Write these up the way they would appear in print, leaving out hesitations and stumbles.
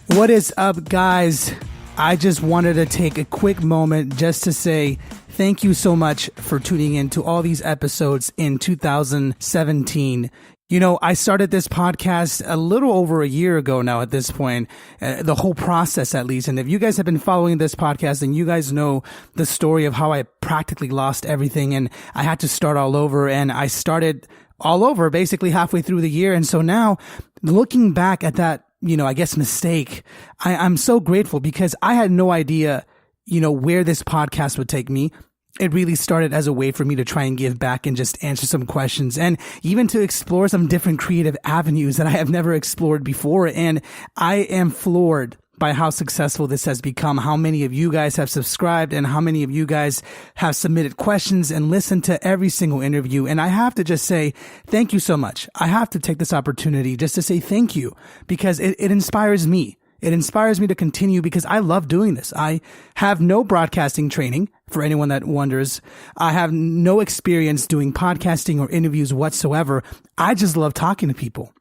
What is up, guys? I just wanted to take a quick moment just to say thank you so much for tuning in to all these episodes in 2017. You know, I started this podcast a little over a year ago now at this point, the whole process at least. And if you guys have been following this podcast, then you guys know the story of how I practically lost everything and I had to start all over. And I started all over basically halfway through the year. And so now looking back at that, I guess mistake, I'm so grateful because I had no idea, where this podcast would take me. It really started as a way for me to try and give back and just answer some questions and even to explore some different creative avenues that I have never explored before. And I am floored by how successful this has become, how many of you guys have subscribed and how many of you guys have submitted questions and listened to every single interview. And I have to just say, thank you so much. I have to take this opportunity just to say thank you because it inspires me. It inspires me to continue because I love doing this. I have no broadcasting training for anyone that wonders. I have no experience doing podcasting or interviews whatsoever. I just love talking to people.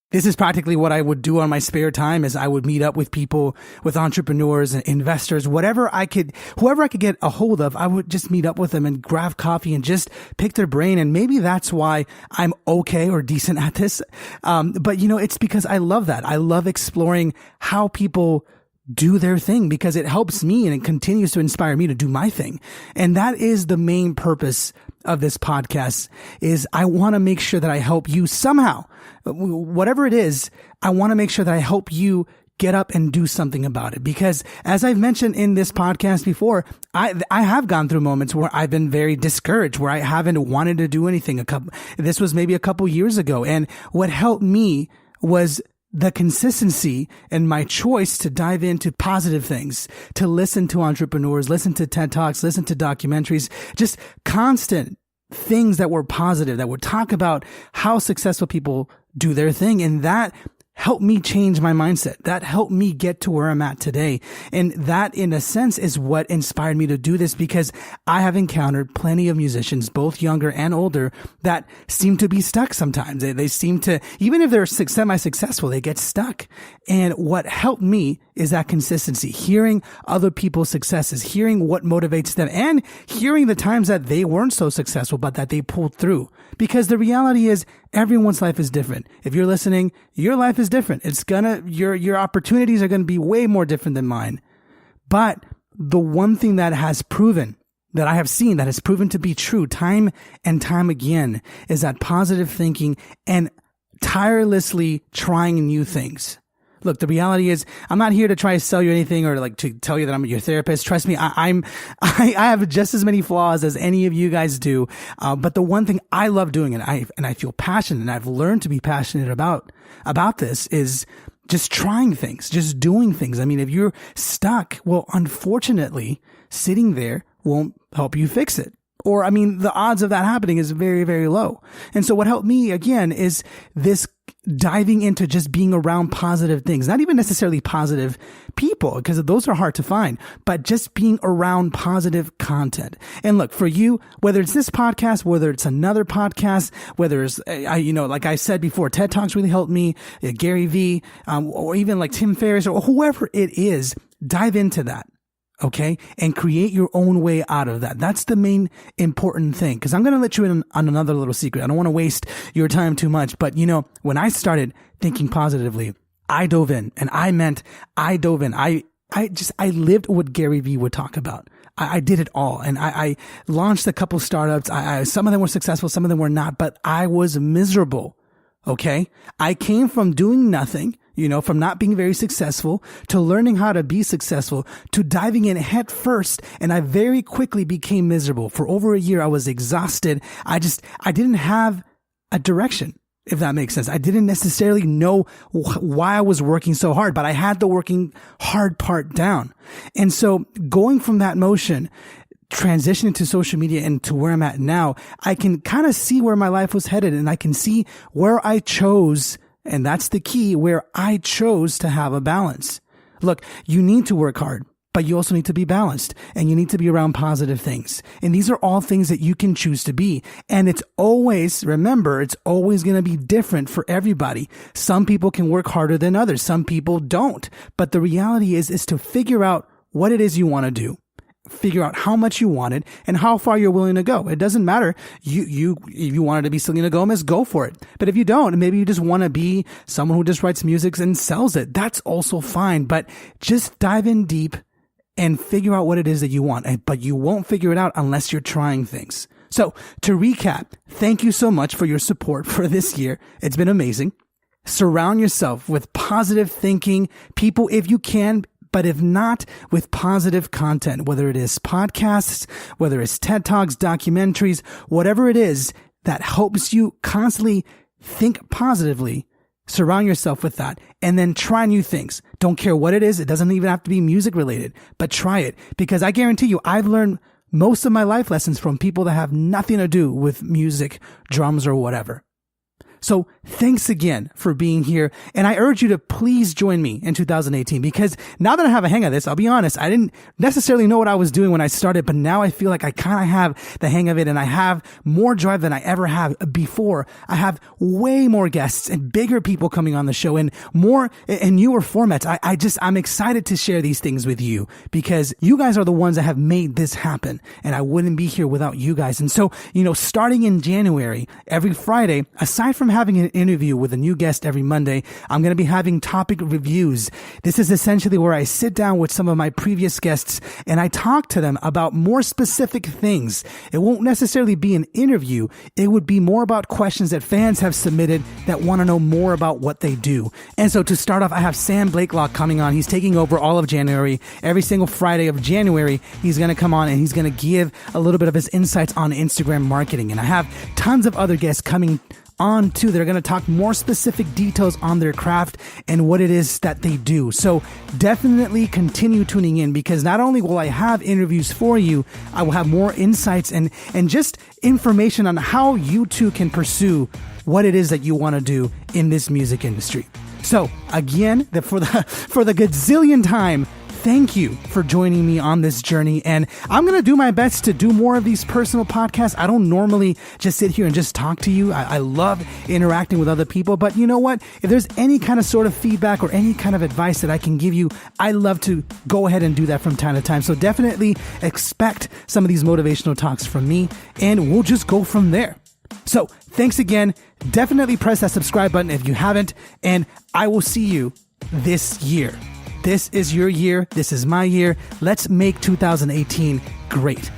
This is practically what I would do on my spare time is I would meet up with people, with entrepreneurs and investors, whoever I could get a hold of, I would just meet up with them and grab coffee and just pick their brain. And maybe that's why I'm okay or decent at this. But it's because I love that. I love exploring how people do their thing because it helps me and it continues to inspire me to do my thing. And that is the main purpose of this podcast is I want to make sure that I help you somehow, whatever it is, I want to make sure that I help you get up and do something about it. Because as I've mentioned in this podcast before, I have gone through moments where I've been very discouraged, where I haven't wanted to do anything. This was maybe a couple years ago. And what helped me was the consistency and my choice to dive into positive things, to listen to entrepreneurs, listen to TED Talks, listen to documentaries, just constant things that were positive, that would talk about how successful people do their thing. And that helped me change my mindset. That helped me get to where I'm at today. And that, in a sense, is what inspired me to do this because I have encountered plenty of musicians, both younger and older, that seem to be stuck sometimes. They seem to, even if they're semi-successful, they get stuck. And what helped me is that consistency, hearing other people's successes, hearing what motivates them, and hearing the times that they weren't so successful, but that they pulled through. Because the reality is, everyone's life is different. If you're listening, your life is different. Your opportunities are going to be way more different than mine. But the one thing that has proven, that I have seen, that has proven to be true time and time again, is that positive thinking and tirelessly trying new things. Look, the reality is I'm not here to try to sell you anything or to tell you that I'm your therapist. Trust me, I have just as many flaws as any of you guys do. But the one thing I love doing and I feel passionate and I've learned to be passionate about this is just trying things, just doing things. I mean, if you're stuck, well, unfortunately, sitting there won't help you fix it. Or, the odds of that happening is very, very low. And so what helped me again is this diving into just being around positive things, not even necessarily positive people, because those are hard to find, but just being around positive content. And look, for you, whether it's this podcast, whether it's another podcast, whether it's, like I said before, TED Talks really helped me, Gary Vee, or even like Tim Ferriss or whoever it is, dive into that. Okay. And create your own way out of that. That's the main important thing. Cause I'm going to let you in on another little secret. I don't want to waste your time too much, but when I started thinking positively, I dove in and I dove in. I lived what Gary Vee would talk about. I did it all. And I launched a couple startups. Some of them were successful. Some of them were not, but I was miserable. Okay. I came from doing nothing, from not being very successful to learning how to be successful to diving in head first. And I very quickly became miserable. For over a year, I was exhausted. I didn't have a direction, if that makes sense. I didn't necessarily know why I was working so hard, but I had the working hard part down. And so going from that motion, transitioning to social media and to where I'm at now, I can kind of see where my life was headed and I can see where I chose, and that's the key, where I chose to have a balance. Look, you need to work hard. but you also need to be balanced and you need to be around positive things. And these are all things that you can choose to be. And it's always, remember, it's always going to be different for everybody. Some people can work harder than others. Some people don't. But the reality is to figure out what it is you want to do. Figure out how much you want it and how far you're willing to go. It doesn't matter. If you wanted to be Selena Gomez, go for it. But if you don't, maybe you just want to be someone who just writes music and sells it. That's also fine. But just dive in deep and figure out what it is that you want. But you won't figure it out unless you're trying things. So to recap, thank you so much for your support for this year. It's been amazing. Surround yourself with positive thinking people if you can. But if not, with positive content, whether it is podcasts, whether it's TED Talks, documentaries, whatever it is that helps you constantly think positively, surround yourself with that and then try new things. Don't care what it is. It doesn't even have to be music related, but try it because I guarantee you, I've learned most of my life lessons from people that have nothing to do with music, drums, or whatever. So thanks again for being here. And I urge you to please join me in 2018 because now that I have a hang of this, I'll be honest, I didn't necessarily know what I was doing when I started, but now I feel like I kind of have the hang of it and I have more drive than I ever have before. I have way more guests and bigger people coming on the show and more and newer formats. I'm excited to share these things with you because you guys are the ones that have made this happen and I wouldn't be here without you guys. And so, starting in January, every Friday, aside from having an interview with a new guest every Monday, I'm going to be having topic reviews. This is essentially where I sit down with some of my previous guests and I talk to them about more specific things. It won't necessarily be an interview. It would be more about questions that fans have submitted that want to know more about what they do. And so to start off, I have Sam Blakelock coming on. He's taking over all of January. Every single Friday of January, he's going to come on and he's going to give a little bit of his insights on Instagram marketing. And I have tons of other guests coming on too. They're going to talk more specific details on their craft and what it is that they do. So definitely continue tuning in because not only will I have interviews for you, I will have more insights and just information on how you too can pursue what it is that you want to do in this music industry. So again, for the gazillion time, thank you for joining me on this journey. And I'm going to do my best to do more of these personal podcasts. I don't normally just sit here and just talk to you. I love interacting with other people. But you know what? If there's any kind of sort of feedback or any kind of advice that I can give you, I love to go ahead and do that from time to time. So definitely expect some of these motivational talks from me and we'll just go from there. So thanks again. Definitely press that subscribe button if you haven't. And I will see you this year. This is your year. This is my year. Let's make 2018 great.